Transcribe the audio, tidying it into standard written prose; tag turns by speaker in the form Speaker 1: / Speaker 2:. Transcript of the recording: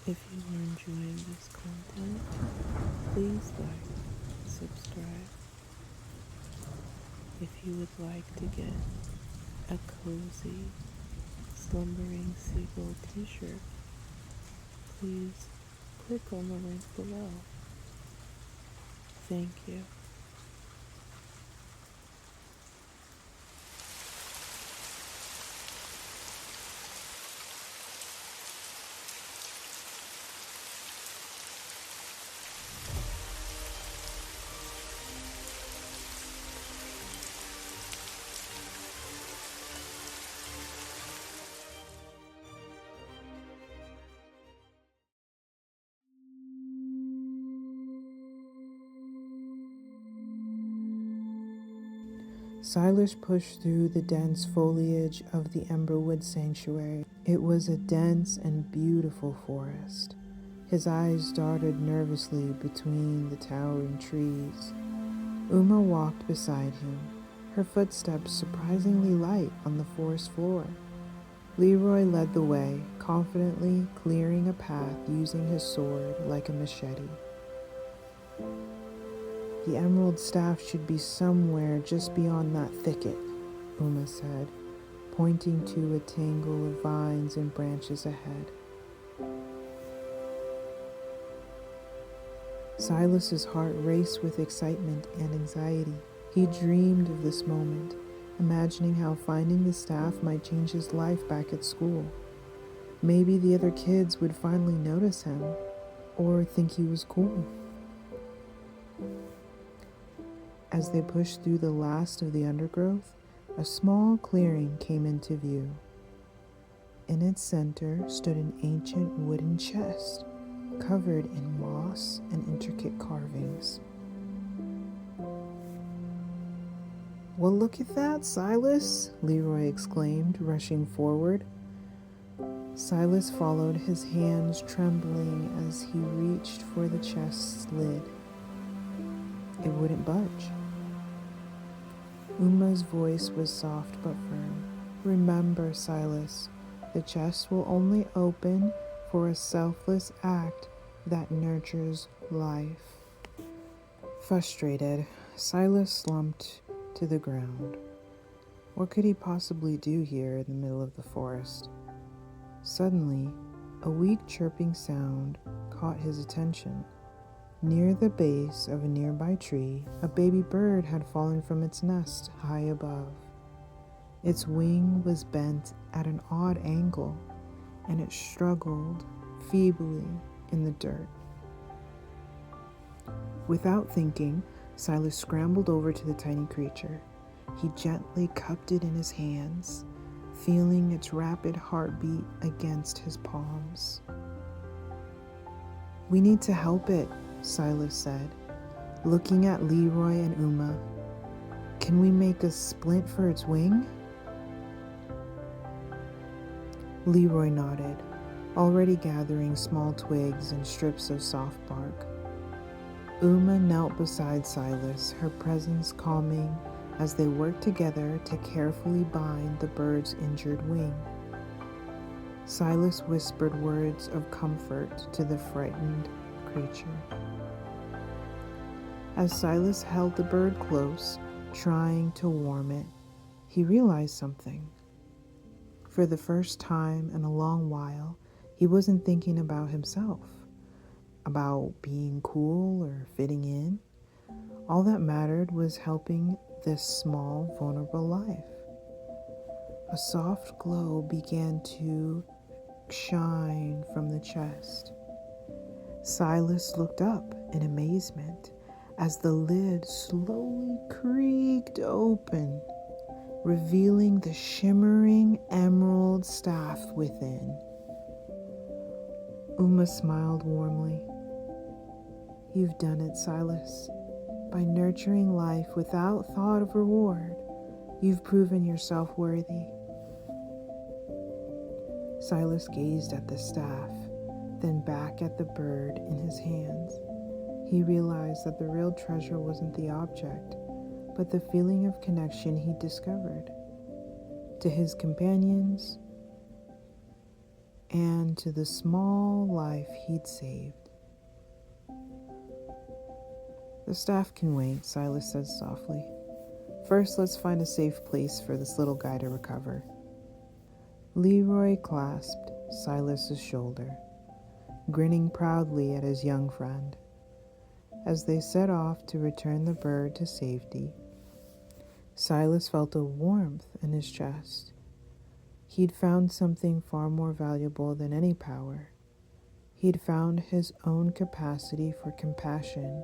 Speaker 1: If you are enjoying this content, please like, subscribe. If you would like to get a cozy, slumbering seagull t-shirt, please click on the link below. Thank you. Silas pushed through the dense foliage of the Emberwood Sanctuary. It was a dense and beautiful forest. His eyes darted nervously between the towering trees. Uma walked beside him, her footsteps surprisingly light on the forest floor. Leroy led the way, confidently clearing a path using his sword like a machete. The emerald staff should be somewhere just beyond that thicket, Uma said, pointing to a tangle of vines and branches ahead. Silas's heart raced with excitement and anxiety. He dreamed of this moment, imagining how finding the staff might change his life back at school. Maybe the other kids would finally notice him, or think he was cool. As they pushed through the last of the undergrowth, a small clearing came into view. In its center stood an ancient wooden chest, covered in moss and intricate carvings. "Well, look at that, Silas," Leroy exclaimed, rushing forward. Silas followed, his hands trembling as he reached for the chest's lid. It wouldn't budge. Uma's voice was soft but firm. "Remember, Silas, the chest will only open for a selfless act that nurtures life." Frustrated, Silas slumped to the ground. What could he possibly do here in the middle of the forest? Suddenly, a weak chirping sound caught his attention. Near the base of a nearby tree, a baby bird had fallen from its nest high above. Its wing was bent at an odd angle, and it struggled feebly in the dirt. Without thinking, Silas scrambled over to the tiny creature. He gently cupped it in his hands, feeling its rapid heartbeat against his palms. "We need to help it," Silas said, looking at Leroy and Uma. "Can we make a splint for its wing?" Leroy nodded, already gathering small twigs and strips of soft bark. Uma knelt beside Silas, her presence calming as they worked together to carefully bind the bird's injured wing. Silas whispered words of comfort to the frightened creature. As Silas held the bird close, trying to warm it, he realized something. For the first time in a long while, he wasn't thinking about himself, about being cool or fitting in. All that mattered was helping this small, vulnerable life. A soft glow began to shine from the chest. Silas looked up in amazement as the lid slowly creaked open, revealing the shimmering emerald staff within. Uma smiled warmly. "You've done it, Silas. By nurturing life without thought of reward, you've proven yourself worthy." Silas gazed at the staff, then back at the bird in his hands. He realized that the real treasure wasn't the object, but the feeling of connection he discovered to his companions and to the small life he'd saved. "The staff can wait," Silas said softly. "First, let's find a safe place for this little guy to recover." Leroy clasped Silas's shoulder, grinning proudly at his young friend. As they set off to return the bird to safety, Silas felt a warmth in his chest. He'd found something far more valuable than any power. He'd found his own capacity for compassion